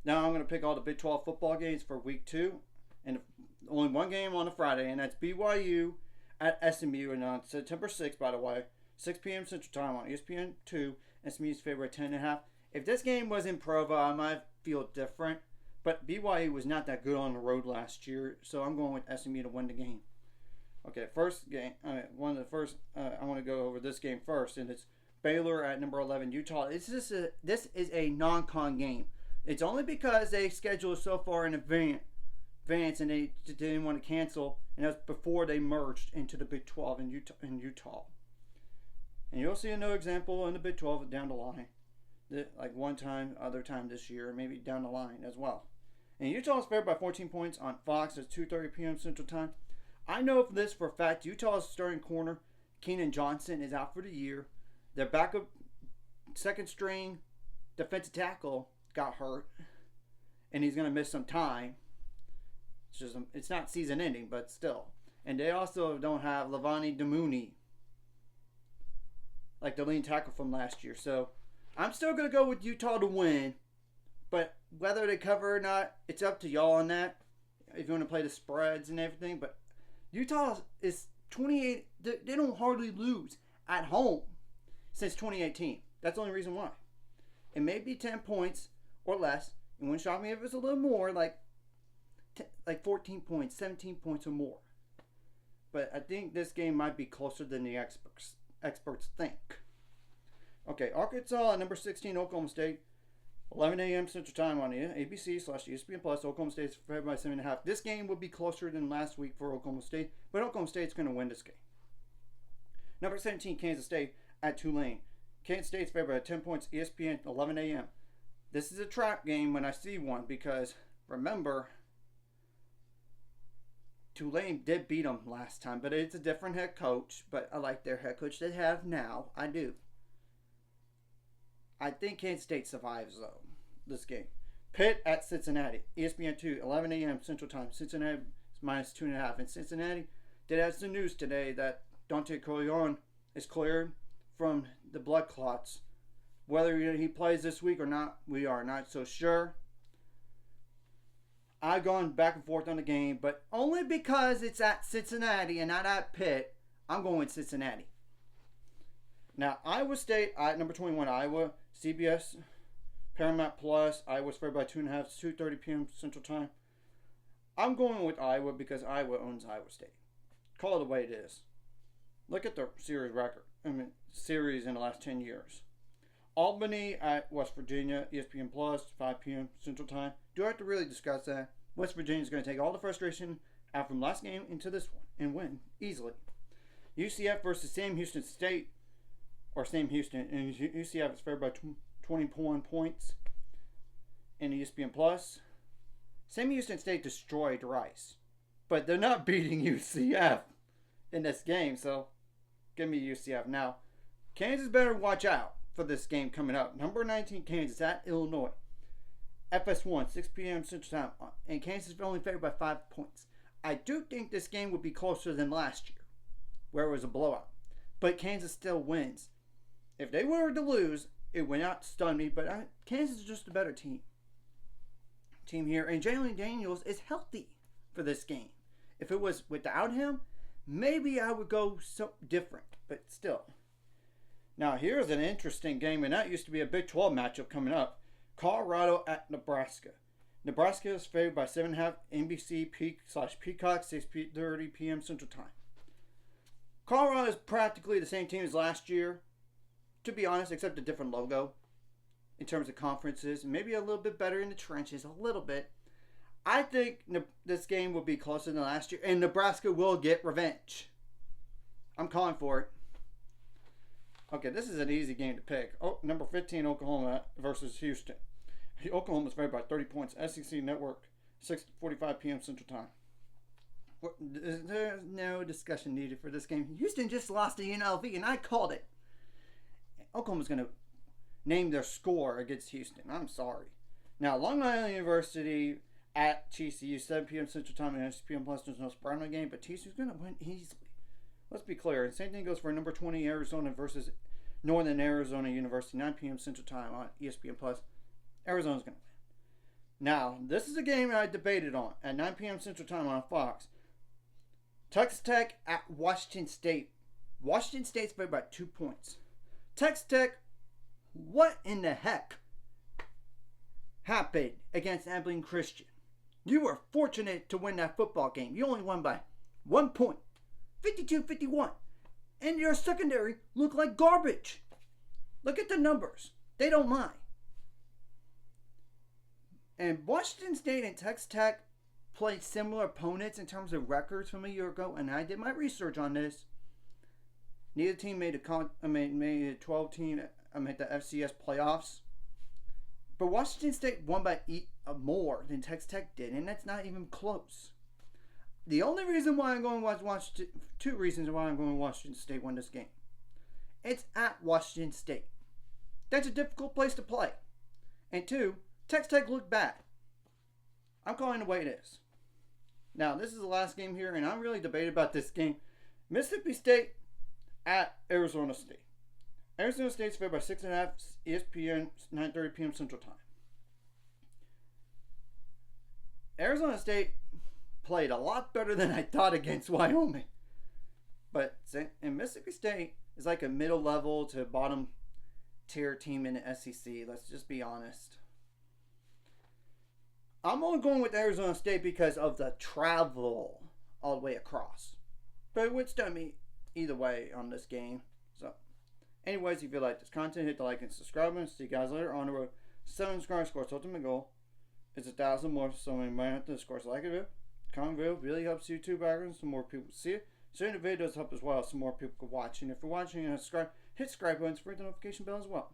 Now I'm going to pick all the Big 12 football games for week 2. And only one game on a Friday, and that's BYU at SMU. And on September 6th, by the way, 6 p.m. Central Time on ESPN2. SMU's favorite 10.5. If this game was in Provo, I might feel different. But BYU was not that good on the road last year, so I'm going with SMU to win the game. Okay, first game. One of the first. I want to go over this game first, and it's Baylor at number 11 Utah. This is a non-con game. It's only because they scheduled so far in advance, and they didn't want to cancel, and that's before they merged into the Big 12 in Utah. And you'll see another example in the Big 12 down the line, like one time, other time this year, maybe down the line as well. And Utah is favored by 14 points on Fox at 2:30 p.m. Central Time. I know for this for a fact. Utah's starting corner, Keenan Johnson, is out for the year. Their backup second string defensive tackle got hurt, and he's going to miss some time. It's not season ending, but still. And they also don't have Levani Damuni, like the lead tackle from last year. So I'm still going to go with Utah to win. But whether they cover or not, it's up to y'all on that. If you want to play the spreads and everything. But Utah is 28. They don't hardly lose at home since 2018. That's the only reason why. It may be 10 points or less. It wouldn't shock me if it was a little more, like 14 points, 17 points or more. But I think this game might be closer than the experts think. Okay, Arkansas at number 16, Oklahoma State. 11 a.m. Central Time on ABC/ESPN Plus. Oklahoma State's favored by 7.5. This game would be closer than last week for Oklahoma State, but Oklahoma State's going to win this game. Number 17, Kansas State at Tulane. Kansas State's favored by 10 points. ESPN 11 a.m. This is a trap game when I see one because remember, Tulane did beat them last time, but it's a different head coach. But I like their head coach they have now. I do. I think Kansas State survives, though, this game. Pitt at Cincinnati. ESPN2, 11 a.m. Central Time. Cincinnati is minus 2.5. And Cincinnati did have some news today that Dante Corleone is cleared from the blood clots. Whether he plays this week or not, we are not so sure. I've gone back and forth on the game, but only because it's at Cincinnati and not at Pitt, I'm going with Cincinnati. Now, Iowa State at number 21, Iowa, CBS, Paramount Plus. Iowa's favored by 2.5, 2:30 p.m. Central Time. I'm going with Iowa because Iowa owns Iowa State. Call it the way it is. Look at the series record. Series in the last 10 years. Albany at West Virginia, ESPN Plus, 5 p.m. Central Time. Do I have to really discuss that? West Virginia is going to take all the frustration out from last game into this one and win easily. UCF versus Sam Houston State. Or Sam Houston, and UCF is favored by 21 points in ESPN Plus. Sam Houston State destroyed Rice, but they're not beating UCF in this game, so give me UCF. Now, Kansas better watch out for this game coming up. Number 19, Kansas at Illinois. FS1, 6 p.m. Central Time, and Kansas is only favored by 5 points. I do think this game would be closer than last year, where it was a blowout, but Kansas still wins. If they were to lose, it would not stun me, but Kansas is just a better team here. And Jalen Daniels is healthy for this game. If it was without him, maybe I would go so different, but still. Now, here's an interesting game, and that used to be a Big 12 matchup coming up. Colorado at Nebraska. Nebraska is favored by 7.5 NBC Peacock, 6:30 p.m. Central Time. Colorado is practically the same team as last year. To be honest, except a different logo in terms of conferences. Maybe a little bit better in the trenches, a little bit. I think this game will be closer than last year, and Nebraska will get revenge. I'm calling for it. Okay, this is an easy game to pick. Oh, number 15, Oklahoma versus Houston. Oklahoma's favored by 30 points. SEC Network, 6:45 p.m. Central Time. There's no discussion needed for this game. Houston just lost to UNLV, and I called it. Oklahoma's going to name their score against Houston. I'm sorry. Now, Long Island University at TCU, 7 p.m. Central Time, and ESPN Plus. There's no spread on the game, but TCU's going to win easily. Let's be clear. And same thing goes for number 20, Arizona versus Northern Arizona University, 9 p.m. Central Time on ESPN Plus. Arizona's going to win. Now, this is a game I debated on at 9 p.m. Central Time on Fox. Texas Tech at Washington State. Washington State's favored by 2 points. Texas Tech, what in the heck happened against Abilene Christian? You were fortunate to win that football game. You only won by 1 point. 52-51. And your secondary looked like garbage. Look at the numbers. They don't lie. And Washington State and Texas Tech played similar opponents in terms of records from a year ago, and I did my research on this. Neither team made a 12 team. Made the FCS playoffs. But Washington State won by more than Texas Tech did, and that's not even close. The only reason why I'm going to watch Washington, two reasons why I'm going to Washington State win this game. It's at Washington State. That's a difficult place to play. And two, Texas Tech looked bad. I'm calling it the way it is. Now, this is the last game here, and I'm really debated about this game. Mississippi State at Arizona State. Arizona State's favored by 6.5, ESPN, 9:30 p.m. Central Time. Arizona State played a lot better than I thought against Wyoming. But Mississippi State is like a middle level to bottom tier team in the SEC. Let's just be honest. I'm only going with Arizona State because of the travel all the way across. But it would stun me either way on this game. So, anyways, if you like this content, hit the like and subscribe. And see you guys later on the road. 7 subscribers, score's ultimate goal. It's 1,000 more, so we might have to score. So like it. Comment video really helps YouTube algorithms so more people see it. Sharing the video does help as well so more people can watch. And if you're watching and subscribe, hit subscribe buttons for the notification bell as well.